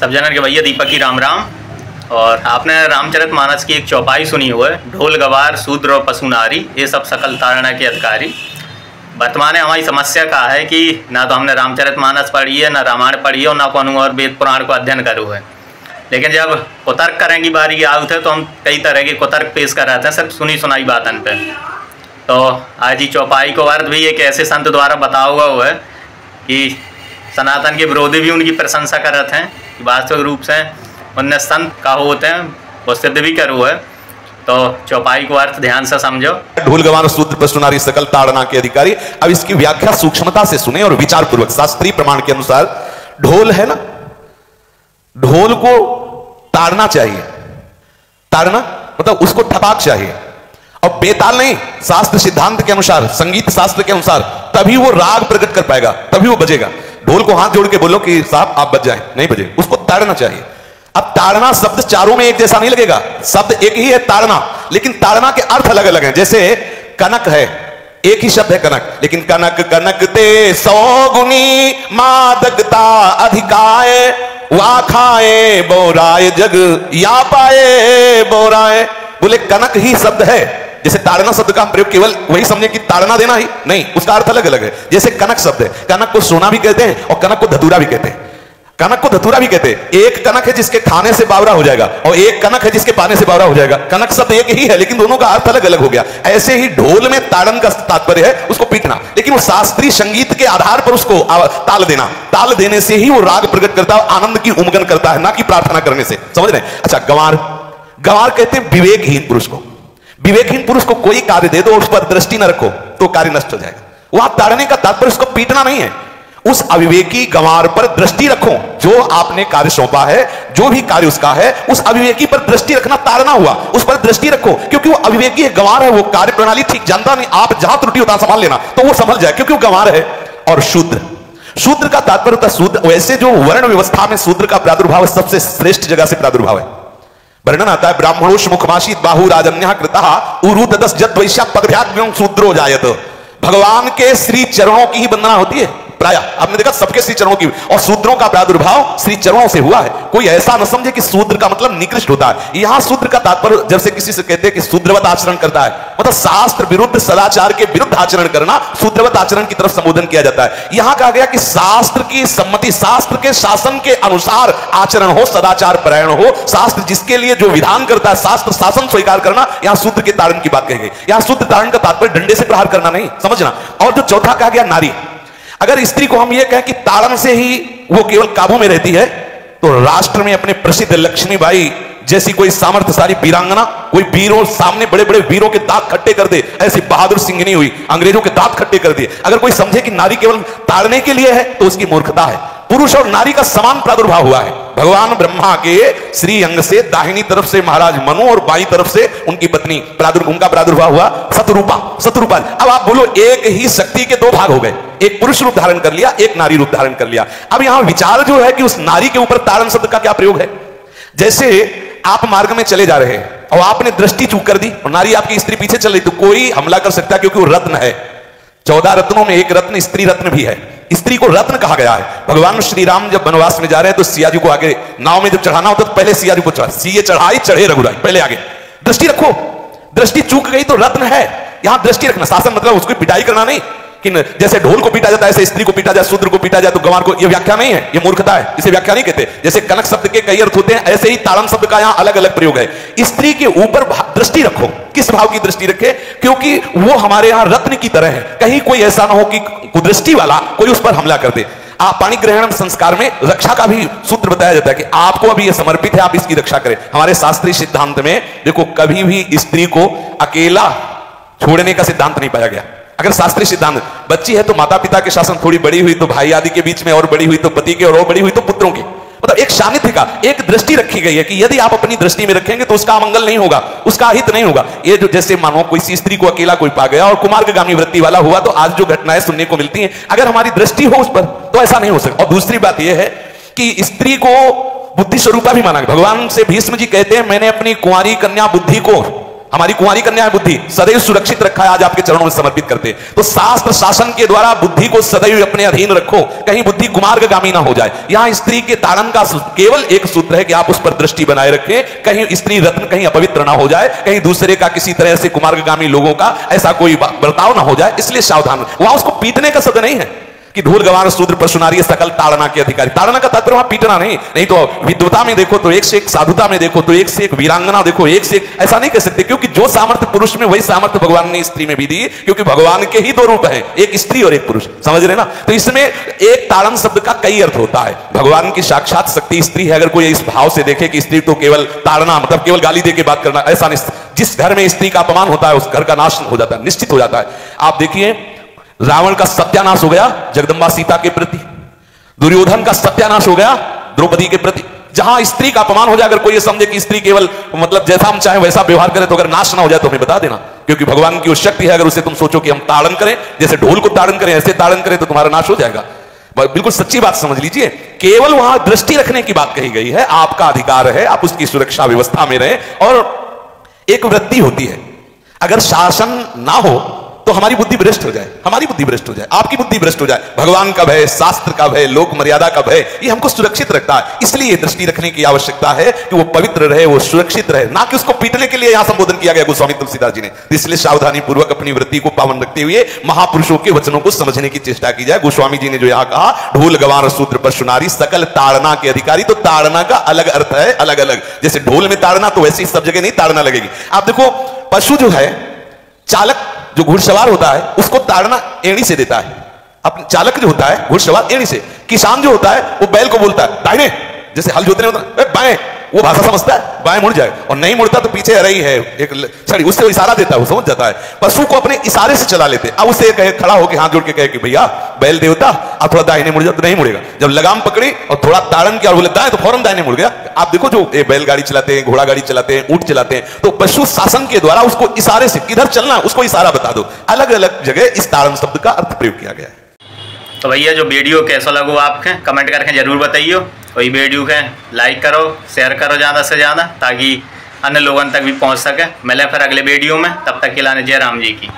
सब जनन के भैया दीपक की राम राम। और आपने रामचरितमानस की एक चौपाई सुनी हुई है, ढोल गवार शूद्र और पशु नारी ये सब सकल तारणा के अधिकारी। वर्तमान में हमारी समस्या का है कि ना तो हमने रामचरितमानस पढ़ी है, ना रामायण पढ़ी है और ना कौन और वेद पुराण को अध्ययन करे हुए। लेकिन जब कुतर्क करें की बारी आए थे तो हम कई तरह के कुतर्क पेश कर रहे थे सिर्फ सुनी सुनाई बातन पे। तो आज ही चौपाई को अर्थ भी एक ऐसे संत द्वारा बताया हुआ है कि सनातन के विरोधी भी उनकी प्रशंसा कर रहे थे कि वास्तविक रूप से उनने संत का होते हैं वो सिद्ध भी करे हुए। तो चौपाई को अर्थ ध्यान से समझो। ढोल गवार शूद्र पशु नारी सकल ताड़ना के अधिकारी। अब इसकी व्याख्या सूक्ष्मता से सुने और विचार पूर्वक। शास्त्रीय प्रमाण के अनुसार ढोल है ना, ढोल को ताड़ना चाहिए। ताड़ना मतलब उसको ठपाक चाहिए और बेताल नहीं। शास्त्र सिद्धांत के अनुसार, संगीत शास्त्र के अनुसार तभी वो राग प्रकट कर पाएगा, तभी वो बजेगा। ढोल को हाथ जोड़ के बोलो कि साहब आप बज जाए, नहीं बजे, उसको ताड़ना चाहिए। अब ताड़ना शब्द चारों में एक जैसा नहीं लगेगा, शब्द एक ही है ताड़ना, लेकिन ताड़ना के अर्थ अलग अलग हैं। जैसे कनक है, एक ही शब्द है कनक, लेकिन कनक कनक ते 100 गुनी मादकता अधिकाए वा खाए बोराए जग या पाए बोराए। बोले कनक ही शब्द है। जैसे ताड़ना शब्द का प्रयोग केवल वही समझे कि ताड़ना देना ही नहीं, उसका अर्थ अलग अलग है। जैसे कनक शब्द है, कनक को सोना भी कहते हैं और कनक को धतूरा भी कहते हैं। कनक को धतूरा भी कहते हैं। एक कनक है जिसके खाने से बावरा हो जाएगा और एक कनक है जिसके पाने से बावरा हो जाएगा। कनक शब्द एक ही है लेकिन दोनों का अर्थ अलग अलग हो गया। ऐसे ही ढोल में ताड़न का तात्पर्य है उसको पीटना, लेकिन वो शास्त्रीय संगीत के आधार पर उसको ताल देना। ताल देने से ही वो राग प्रकट करता है, आनंद की उमगन करता है, ना कि प्रार्थना करने से। समझ रहे हैं? अच्छा, गंवार, गंवार कहते हैं विवेकहीन पुरुष को। विवेकहीन पुरुष को कोई कार्य दे दो और उस पर दृष्टि न रखो तो कार्य नष्ट हो जाएगा। वहां ताड़ने का तात्पर्य उसको पीटना नहीं है, उस अविवेकी गंवार पर दृष्टि रखो। जो आपने कार्य सौंपा है, जो भी कार्य उसका है, उस अविवेकी पर दृष्टि रखना ताड़ना हुआ। उस पर दृष्टि रखो क्योंकि वो अविवेकी है, गंवार है, वो कार्य प्रणाली ठीक जानता नहीं। आप जहां त्रुटि होता संभाल लेना तो वो समझ जाए क्योंकि वो गंवार है। और शूद्र, शूद्र का तात्पर्य होता है शूद्र। वैसे जो वर्ण व्यवस्था में शूद्र का प्रादुर्भाव सबसे श्रेष्ठ जगह से प्रादुर्भाव है। वर्णन आता है ब्राह्मणोष मुखमाशित बाहु राजन्यः कृतः उरु तदस जद वैश्या पगध्याग्रं शूद्रो जायत। भगवान के श्री चरणों की ही वंदना होती है प्राय। आपने देखा सबके श्री चरणों की, और शूद्रों का प्रादुर्भाव श्री चरणों से हुआ है। कोई ऐसा न समझे कि शूद्र का मतलब निकृष्ट होता है। यहां शूद्र का तात्पर्य जब से किसी से कहते हैं कि शूद्रवत आचरण करता है, मतलब शास्त्र विरुद्ध सदाचार के विरुद्ध आचरण करना शूद्रवत आचरण की तरफ संबोधन किया जाता है। यहां कहा गया कि शास्त्र की सम्मति, शास्त्र के शासन के अनुसार आचरण हो, सदाचार परायण हो। शास्त्र जिसके लिए जो विधान करता है, शास्त्र शासन स्वीकार करना, यहां शूद्र के तारण की बात कही गई। यहां शूद्र तारण का तात्पर्य डंडे से प्रहार करना नहीं, समझना। और जो चौथा कहा गया नारी, अगर स्त्री को हम ये कहें कि ताड़न से ही वो केवल काबू में रहती है, तो राष्ट्र में अपने प्रसिद्ध लक्ष्मीबाई जैसी कोई सामर्थ्यशाली वीरांगना, कोई वीरों सामने बड़े बड़े वीरों के दांत खट्टे कर दे, ऐसी बहादुर सिंहनी हुई, अंग्रेजों के दांत खट्टे कर दिए। अगर कोई समझे कि नारी केवल ताड़ने के लिए है तो उसकी मूर्खता है। पुरुष और नारी का समान प्रादुर्भाव हुआ है। भगवान ब्रह्मा के श्री अंग से दाहिनी तरफ से महाराज मनु और बाईं तरफ से उनकी पत्नी उनका प्रादुर्भाव हुआ शतरूपा। शतरूपा, अब आप बोलो एक ही शक्ति के दो भाग हो गए, एक पुरुष रूप धारण कर लिया, एक नारी रूप धारण कर लिया। अब यहां विचार जो है कि उस नारी के ऊपर ताड़न शब्द का क्या प्रयोग है। जैसे आप मार्ग में चले जा रहे हैं और आपने दृष्टि चूक कर दी और नारी आपकी स्त्री पीछे चल रही, तो कोई हमला कर सकता है क्योंकि वो रत्न है। 14 रत्नों में एक रत्न स्त्री रत्न भी है। स्त्री को रत्न कहा गया है। भगवान श्री राम जब वनवास में जा रहे हैं तो सिया जी को आगे नाव में जब चढ़ाना होता तो पहले सिया जी को चढ़ा, सीए चढ़ाई चढ़े रघुराई, पहले आगे। दृष्टि रखो, दृष्टि चूक गई तो रत्न है। यहां दृष्टि रखना, शासन मतलब उसको पिटाई करना नहीं कि जैसे ढोल को पीटा जाता है ऐसे स्त्री को पीटा जाए, शूद्र को पीटा जाए तो गंवार को, ये व्याख्या नहीं है, ये मूर्खता है, इसे व्याख्या नहीं कहते। जैसे कनक शब्द के कई अर्थ होते हैं, ऐसे ही ताड़न शब्द का यहां अलग अलग प्रयोग है। स्त्री के ऊपर दृष्टि रखो। किस भाव की दृष्टि रखे? क्योंकि वो हमारे यहां रत्न की तरह है। कहीं कोई ऐसा ना हो कि कुदृष्टि वाला कोई उस पर हमला कर दे। आप पाणी ग्रहण संस्कार में रक्षा का भी सूत्र बताया जाता है कि आपको अभी यह समर्पित है, आप इसकी रक्षा करें। हमारे शास्त्रीय सिद्धांत में देखो कभी भी स्त्री को अकेला छोड़ने का सिद्धांत नहीं पाया गया। अगर शास्त्रीय सिद्धांत, बच्ची है तो माता पिता के शासन, थोड़ी बड़ी हुई तो भाई आदि के बीच में, और बड़ी हुई तो पति के, और बड़ी हुई तो पुत्रों की, मतलब एक सानिध्य का एक दृष्टि रखी गई है कि यदि आप अपनी दृष्टि में रखेंगे तो उसका मंगल नहीं होगा, उसका हित नहीं होगा। ये जो जैसे मानो कोई स्त्री को अकेला कोई पा गया और कुमार्गामी वृत्ति वाला हुआ, तो आज जो घटनाएं सुनने को मिलती हैं, अगर हमारी दृष्टि हो उस पर तो ऐसा नहीं हो सकता। और दूसरी बात यह है कि स्त्री को बुद्धि स्वरूपा भी माना गया। भगवान से भीष्म जी कहते हैं मैंने अपनी कुंवारी कन्या बुद्धि को हमारी कुंवारी कन्या है बुद्धि, सदैव सुरक्षित रखा है, आज आपके चरणों में समर्पित करते। तो शास्त्र शासन के द्वारा बुद्धि को सदैव अपने अधीन रखो, कहीं बुद्धि कुमार्गामी ना हो जाए। यहां स्त्री के ताड़न का केवल एक सूत्र है कि आप उस पर दृष्टि बनाए रखें, कहीं स्त्री रत्न कहीं अपवित्र ना हो जाए, कहीं दूसरे का किसी तरह से कुमार्गामी लोगों का ऐसा कोई बर्ताव ना हो जाए, इसलिए सावधान। वहां उसको पीटने का शब्द नहीं है कि ढोल गवार शूद्र पशु नारी सकल ताड़ना के अधिकारी। ताड़ना का तात्पर्य वहां पीटना नहीं तो विद्वता में देखो तो एक से एक, साधुता में देखो तो एक से एक, वीरांगना देखो एक से एक, ऐसा नहीं कह सकते, क्योंकि जो सामर्थ्य पुरुष में वही सामर्थ्य भगवान ने स्त्री में भी दी, क्योंकि भगवान के ही दो रूप हैं, एक स्त्री और एक पुरुष, समझ रहे ना। तो इसमें एक ताड़न शब्द का कई अर्थ होता है। भगवान की साक्षात शक्ति स्त्री है। अगर कोई इस भाव से देखे कि स्त्री तो केवल ताड़ना मतलब केवल गाली दे के बात करना, ऐसा नहीं। जिस घर में स्त्री का अपमान होता है उस घर का नाश हो जाता है, निश्चित हो जाता है। आप देखिए रावण का सत्यानाश हो गया जगदंबा सीता के प्रति, दुर्योधन का सत्यानाश हो गया द्रौपदी के प्रति। जहां स्त्री का अपमान हो जाए, अगर कोई ये समझे कि स्त्री केवल मतलब जैसा हम चाहें वैसा व्यवहार करे, तो अगर नाश ना हो जाए तो हमें बता देना, क्योंकि भगवान की वो शक्ति है। अगर उसे तुम सोचो कि हम ताड़न करें, जैसे ढोल को ताड़न करें ऐसे ताड़न करें, तो तुम्हारा नाश हो जाएगा। बिल्कुल सच्ची बात समझ लीजिए। केवल वहां दृष्टि रखने की बात कही गई है, आपका अधिकार है, आप उसकी सुरक्षा व्यवस्था में रहें। और एक वृत्ति होती है, अगर शासन ना हो तो हमारी बुद्धि भ्रष्ट हो जाए, हमारी बुद्धि भ्रष्ट हो जाए, आपकी बुद्धि भ्रष्ट हो जाए। भगवान का भय, शास्त्र का भय, लोक मर्यादा का भय, ये हमको सुरक्षित रखता है। इसलिए दृष्टि रखने की आवश्यकता है कि वो पवित्र रहे, वो सुरक्षित रहे, ना कि उसको पीटने के लिए यहां संबोधन किया गया गोस्वामी तुलसीदास जी ने। इसलिए सावधानी पूर्वक अपनी वृत्ति को पावन रखते हुए महापुरुषों के वचनों को समझने की चेष्टा की जाए। गोस्वामी जी ने जो यहां कहा, ढोल गवार शूद्र पशु नारी सकल ताड़ना के अधिकारी, तो ताड़ना का अलग अर्थ है, अलग अलग। जैसे ढोल में ताड़ना, तो वैसे ही सब जगह नहीं ताड़ना लगेगी। आप देखो पशु जो है, चालक जो घुड़सवार होता है उसको ताड़ना एड़ी से देता है। अपने चालक जो होता है घुड़सवार एड़ी से, किसान जो होता है वो बैल को बोलता है दाहिने, जैसे हल जोतने होता है बाएं, वो भाषा समझता है, बाएं मुड़ जाए, और नहीं मुड़ता तो पीछे रही है एक छड़ी, उससे वो इशारा देता है, वो समझ जाता है। पशु को अपने इशारे से चला लेते। अब उससे कहे खड़ा होकर हाथ जोड़ के कहे कि भैया बैल देवता आप थोड़ा दाहिने मुड़ जाओ, तो नहीं मुड़ेगा। जब लगाम पकड़ी और थोड़ा ताड़न किया और बोले दाएं, तो फौरन दाहिने मुड़ गया। आप देखो जो बैलगाड़ी चलाते हैं, घोड़ा गाड़ी चलाते हैं, ऊंट चलाते हैं, तो पशु शासन के द्वारा उसको इशारे से किधर चलना उसको इशारा बता दो। अलग अलग जगह इस ताड़न शब्द का अर्थ प्रयोग किया गया है। तो भैया जो वीडियो कैसा लगो आपके कमेंट करके जरूर बताइए। कोई वीडियो के लाइक करो, शेयर करो ज़्यादा से ज़्यादा, ताकि अन्य लोगों तक भी पहुंच सके। मिले फिर अगले वीडियो में, तब तक के लिए जय राम जी की।